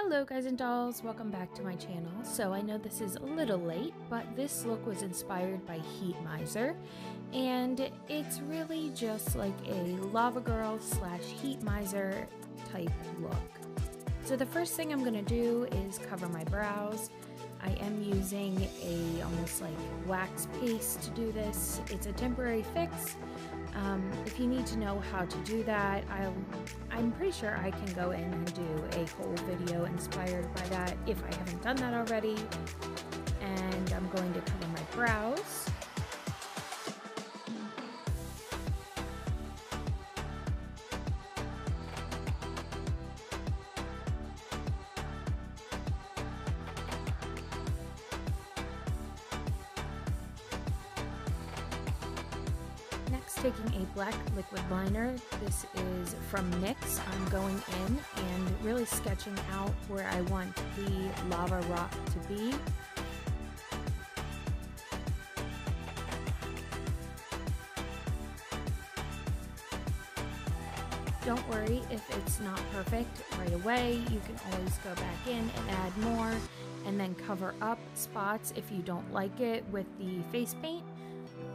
Hello guys and dolls, welcome back to my channel. So I know this is a little late, but this look was inspired by Heat Miser, and it's really just like a lava girl slash Heat Miser type look. So the first thing I'm going to do is cover my brows. I am using a almost like wax paste to do this. It's a temporary fix. If you need to know how to do that, I'm pretty sure I can go in and do a whole video inspired by that if I haven't done that already. And I'm going to cover my brows. Taking a black liquid liner, this is from NYX. I'm going in and really sketching out where I want the lava rock to be. Don't worry if it's not perfect right away. You can always go back in and add more and then cover up spots if you don't like it with the face paint.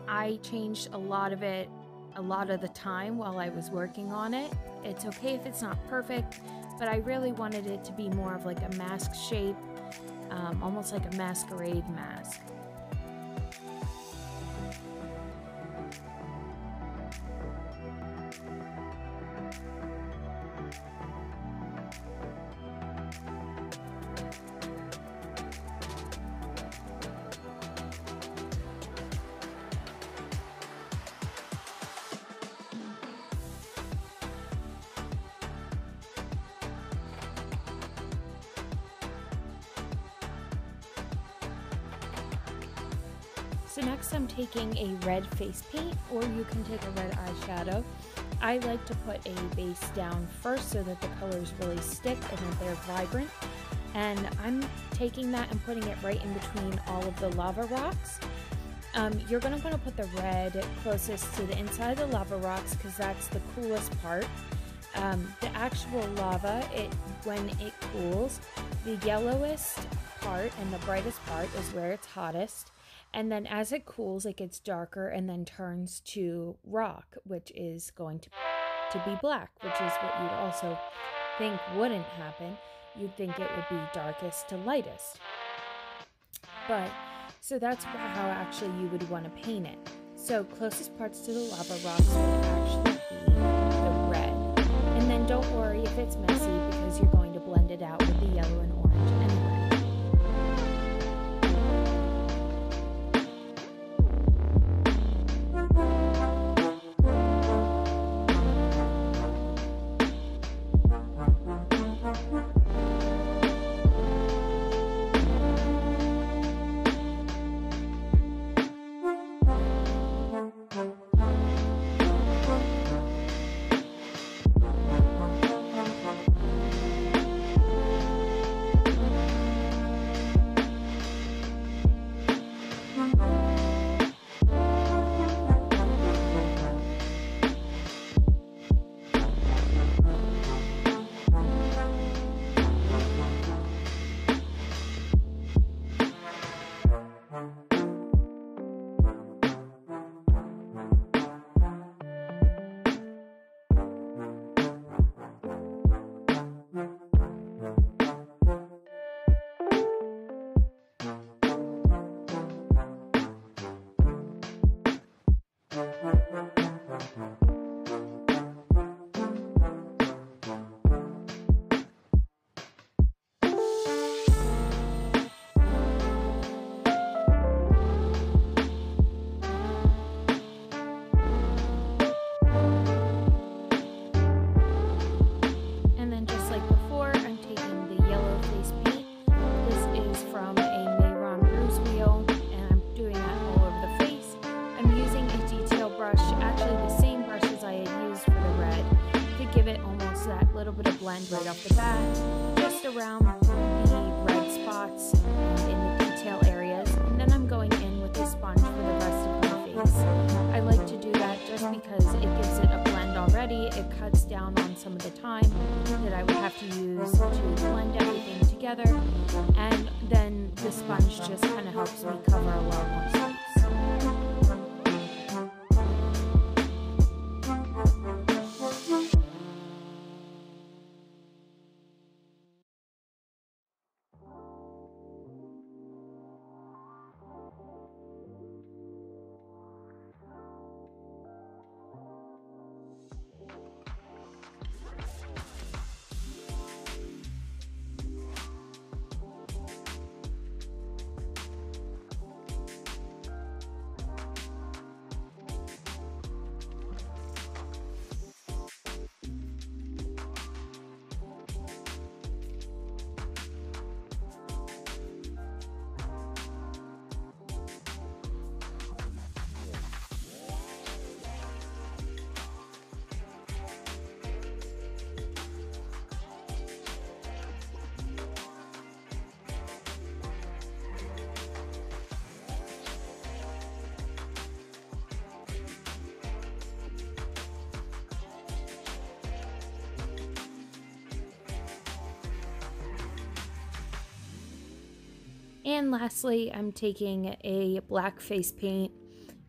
I changed a lot of it a lot of the time while I was working on it. It's okay if it's not perfect, but I really wanted it to be more of like a mask shape, almost like a masquerade mask. So next I'm taking a red face paint, or you can take a red eyeshadow. I like to put a base down first so that the colors really stick and that they're vibrant. And I'm taking that and putting it right in between all of the lava rocks. You're going to want to put the red closest to the inside of the lava rocks because that's the coolest part. The actual lava, when it cools, the yellowest part and the brightest part is where it's hottest. And then as it cools, it gets darker and then turns to rock, which is going to be black, which is what you'd also think wouldn't happen. You'd think it would be darkest to lightest. So that's how actually you would want to paint it. So closest parts to the lava rocks would actually be the red. And then don't worry if it's messy because you're going to blend it out with the yellow and orange anyway. Blend right off the bat, just around the red spots and in the detail areas, and then I'm going in with the sponge for the rest of my face. I like to do that just because it gives it a blend already. It cuts down on some of the time that I would have to use to blend everything together, and then the sponge just kind of helps me cover a lot more space. And lastly, I'm taking a black face paint.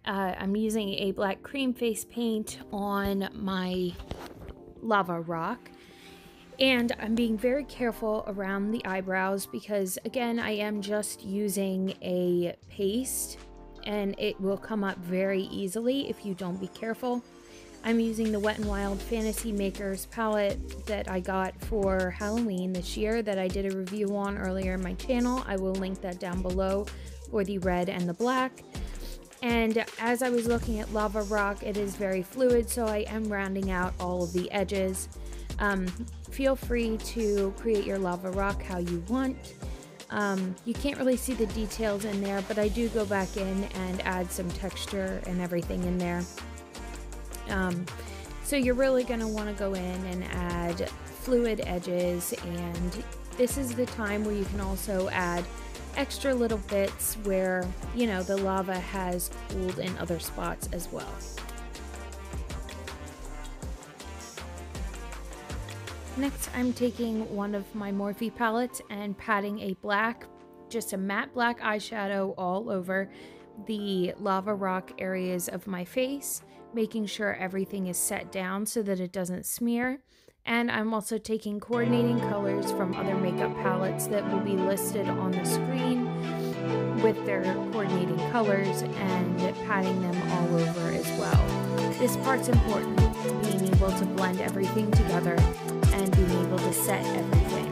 I'm using a black cream face paint on my lava rock. And I'm being very careful around the eyebrows because, again, I am just using a paste and it will come up very easily if you don't be careful. I'm using the Wet n Wild Fantasy Makers palette that I got for Halloween this year that I did a review on earlier in my channel. I will link that down below for the red and the black. And as I was looking at lava rock, it is very fluid, so I am rounding out all of the edges. Feel free to create your lava rock how you want. You can't really see the details in there, but I do go back in and add some texture and everything in there. So you're really going to want to go in and add fluid edges, and this is the time where you can also add extra little bits where, you know, the lava has cooled in other spots as well. Next, I'm taking one of my Morphe palettes and patting a black, just a matte black eyeshadow all over the lava rock areas of my face, making sure everything is set down so that it doesn't smear. And I'm also taking coordinating colors from other makeup palettes that will be listed on the screen with their coordinating colors and patting them all over as well. This part's important, being able to blend everything together and being able to set everything.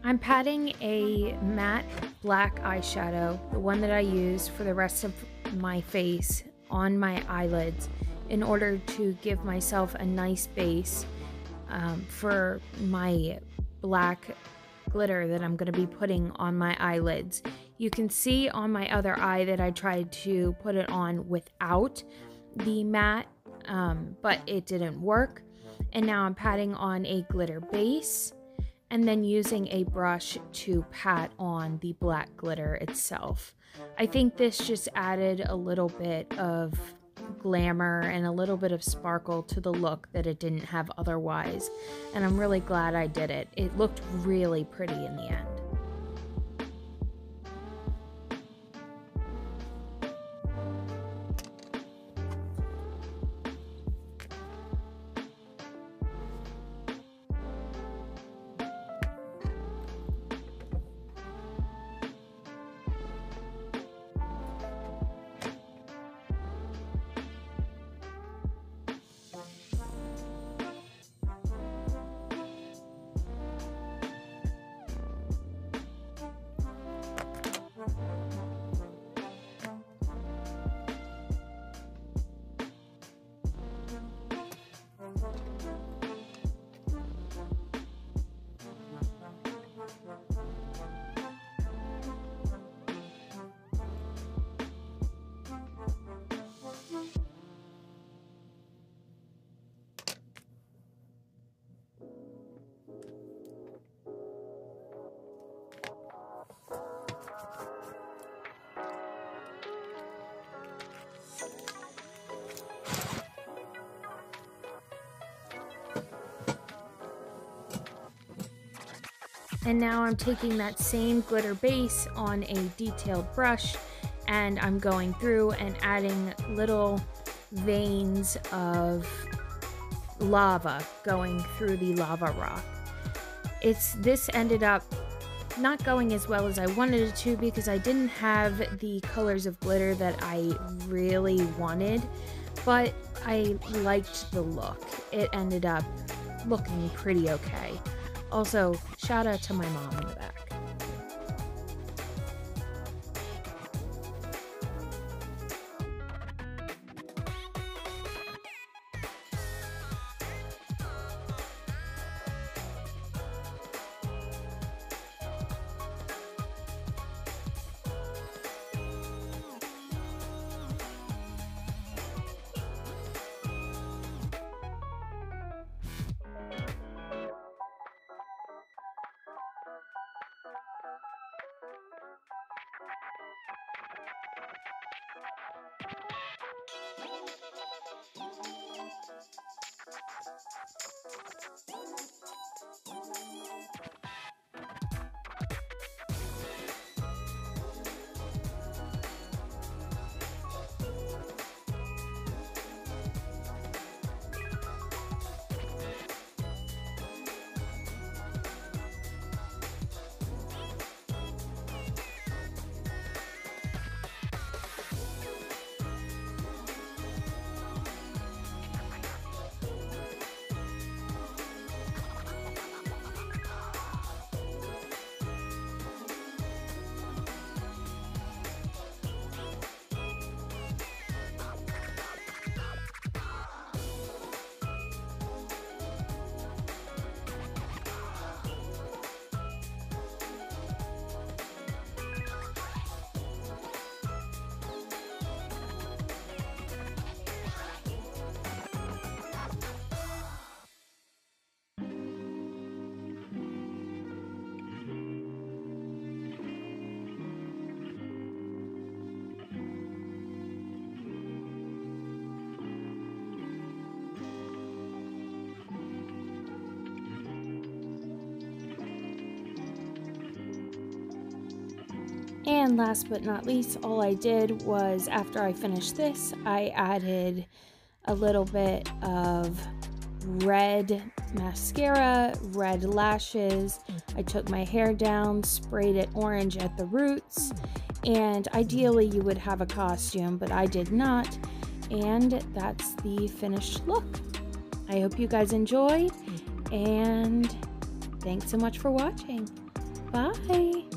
I'm patting a matte black eyeshadow, the one that I use for the rest of my face, on my eyelids in order to give myself a nice base for my black glitter that I'm going to be putting on my eyelids. You can see on my other eye that I tried to put it on without the matte, but it didn't work. And now I'm patting on a glitter base and then using a brush to pat on the black glitter itself. I think this just added a little bit of glamour and a little bit of sparkle to the look that it didn't have otherwise, and I'm really glad I did it. It looked really pretty in the end. And now I'm taking that same glitter base on a detailed brush, and I'm going through and adding little veins of lava going through the lava rock. This ended up not going as well as I wanted it to because I didn't have the colors of glitter that I really wanted, but I liked the look. It ended up looking pretty okay. Also, shout out to my mom in the back. And last but not least, all I did was, after I finished this, I added a little bit of red mascara, red lashes. I took my hair down, sprayed it orange at the roots, and ideally you would have a costume, but I did not, and that's the finished look. I hope you guys enjoyed, and thanks so much for watching. Bye!